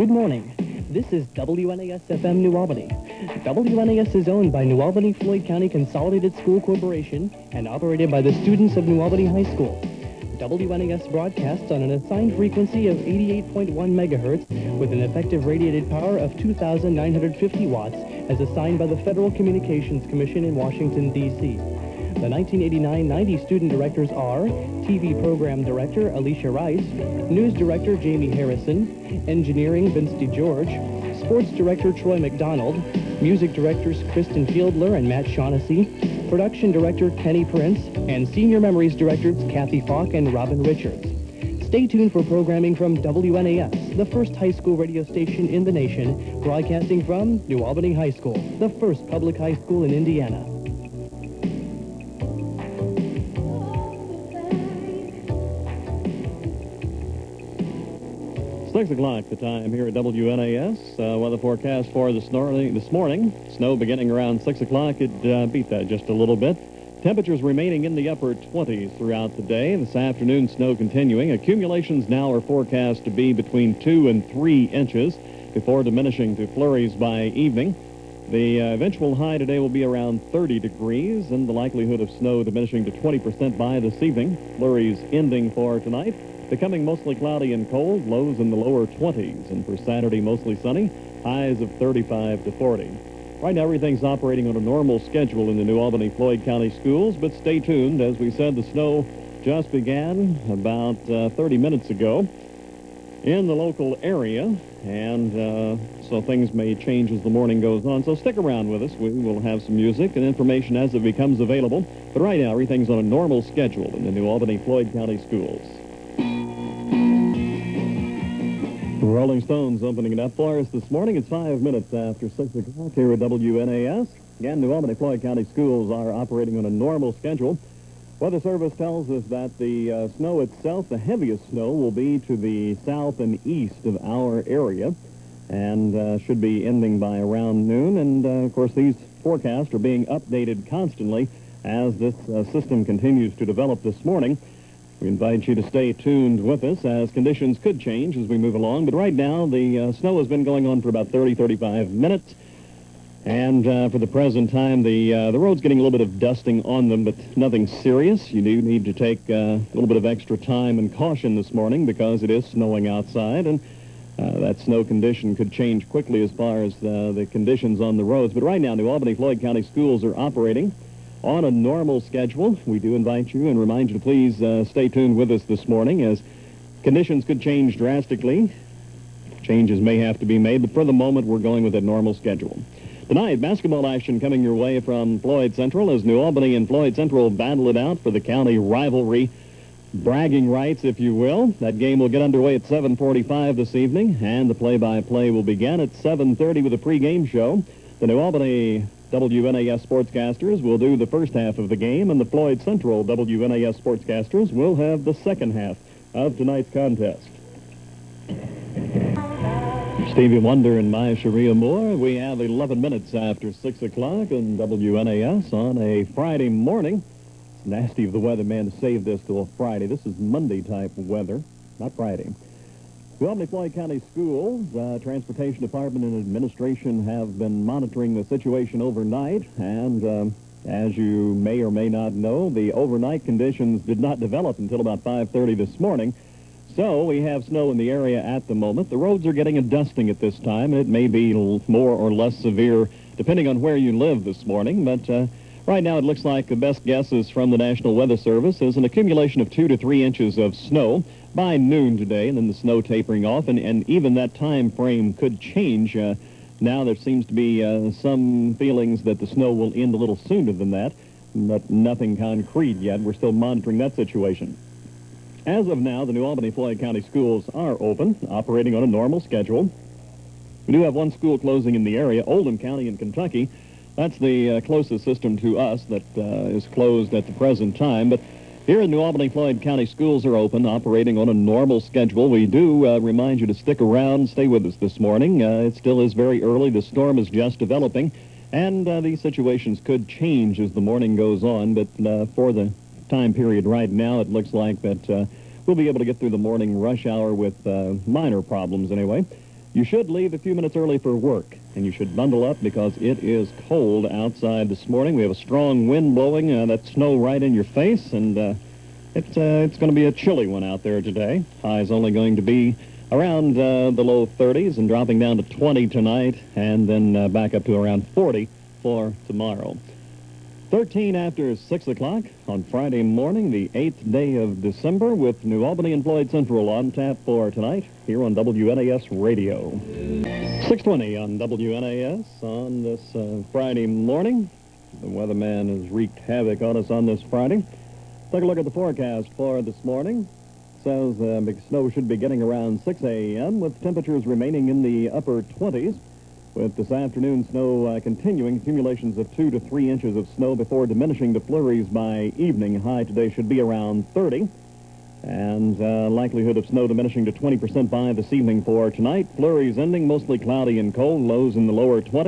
Good morning. This is WNAS-FM New Albany. WNAS is owned by New Albany-Floyd County Consolidated School Corporation and operated by the students of New Albany High School. WNAS broadcasts on an assigned frequency of 88.1 megahertz with an effective radiated power of 2,950 watts as assigned by the Federal Communications Commission in Washington, D.C. The 1989-90 student directors are TV Program Director Alicia Rice, News Director Jamie Harrison, Engineering Vince DeGeorge, Sports Director Troy McDonald, Music Directors Kristen Fieldler and Matt Shaughnessy, Production Director Kenny Prince, and Senior Memories Directors Kathy Falk and Robin Richards. Stay tuned for programming from WNAS, the first high school radio station in the nation, broadcasting from New Albany High School, the first public high school in Indiana. 6 o'clock, the time here at WNAS. Weather forecast for this morning. Snow beginning around 6 o'clock. It beat that just a little bit. Temperatures remaining in the upper 20s throughout the day. This afternoon, snow continuing. Accumulations now are forecast to be between 2 and 3 inches before diminishing to flurries by evening. The eventual high today will be around 30 degrees, and the likelihood of snow diminishing to 20% by this evening. Flurries ending for tonight. Becoming mostly cloudy and cold, lows in the lower 20s. And for Saturday, mostly sunny, highs of 35 to 40. Right now, everything's operating on a normal schedule in the New Albany-Floyd County schools, but stay tuned. As we said, the snow just began about 30 minutes ago in the local area, and so things may change as the morning goes on. So stick around with us. We will have some music and information as it becomes available. But right now, everything's on a normal schedule in the New Albany-Floyd County schools. Rolling Stones opening it up for us this morning. It's 5 minutes after 6 o'clock here at WNAS. Again, New Albany-Floyd County schools are operating on a normal schedule. Weather Service tells us that the snow itself, the heaviest snow, will be to the south and east of our area and should be ending by around noon. And, of course, these forecasts are being updated constantly as this system continues to develop this morning. We invite you to stay tuned with us as conditions could change as we move along. But right now, the snow has been going on for about 30, 35 minutes. And for the present time, the road's getting a little bit of dusting on them, but nothing serious. You do need to take a little bit of extra time and caution this morning because it is snowing outside. And that snow condition could change quickly as far as the conditions on the roads. But right now, New Albany-Floyd County schools are operating on a normal schedule. We do invite you and remind you to please stay tuned with us this morning as conditions could change drastically. Changes may have to be made, but for the moment, we're going with a normal schedule. Tonight, basketball action coming your way from Floyd Central as New Albany and Floyd Central battle it out for the county rivalry bragging rights, if you will. That game will get underway at 7:45 this evening, and the play-by-play will begin at 7:30 with a pregame show. The New Albany WNAS sportscasters will do the first half of the game, and the Floyd Central WNAS sportscasters will have the second half of tonight's contest. Stevie Wonder and Maya Sharia Moore. We have 11 minutes after 6 o'clock on WNAS on a Friday morning. It's nasty of the weatherman to save this till a Friday. This is Monday-type weather, not Friday. New Albany-Floyd County Schools, Transportation Department and Administration have been monitoring the situation overnight, and as you may or may not know, the overnight conditions did not develop until about 5:30 this morning. So we have snow in the area at the moment. The roads are getting a dusting at this time. It may be more or less severe depending on where you live this morning, but right now it looks like the best guesses from the National Weather Service is an accumulation of 2 to 3 inches of snow by noon today, and then the snow tapering off, and even that time frame could change. Now there seems to be some feelings that the snow will end a little sooner than that, but nothing concrete yet. We're still monitoring that situation. As of now, the New Albany-Floyd County schools are open, operating on a normal schedule. We do have one school closing in the area, Oldham County in Kentucky. That's the closest system to us that is closed at the present time. But here in New Albany-Floyd County, schools are open, operating on a normal schedule. We do remind you to stick around, stay with us this morning. It still is very early. The storm is just developing, and these situations could change as the morning goes on. But for the time period right now, it looks like that we'll be able to get through the morning rush hour with minor problems anyway. You should leave a few minutes early for work, and you should bundle up because it is cold outside this morning. We have a strong wind blowing that snow right in your face, and it's going to be a chilly one out there today. High is only going to be around the low 30s and dropping down to 20 tonight, and then back up to around 40 for tomorrow. 13 after 6 o'clock on Friday morning, the 8th day of December, with New Albany and Floyd Central on tap for tonight here on WNAS Radio. 6:20 on WNAS on this Friday morning. The weatherman has wreaked havoc on us on this Friday. Take a look at the forecast for this morning. It says big snow should be getting around 6 a.m. with temperatures remaining in the upper 20s. With this afternoon snow continuing, accumulations of 2 to 3 inches of snow before diminishing to flurries by evening. High today should be around 30. And likelihood of snow diminishing to 20% by this evening for tonight. Flurries ending, mostly cloudy and cold, lows in the lower 20s.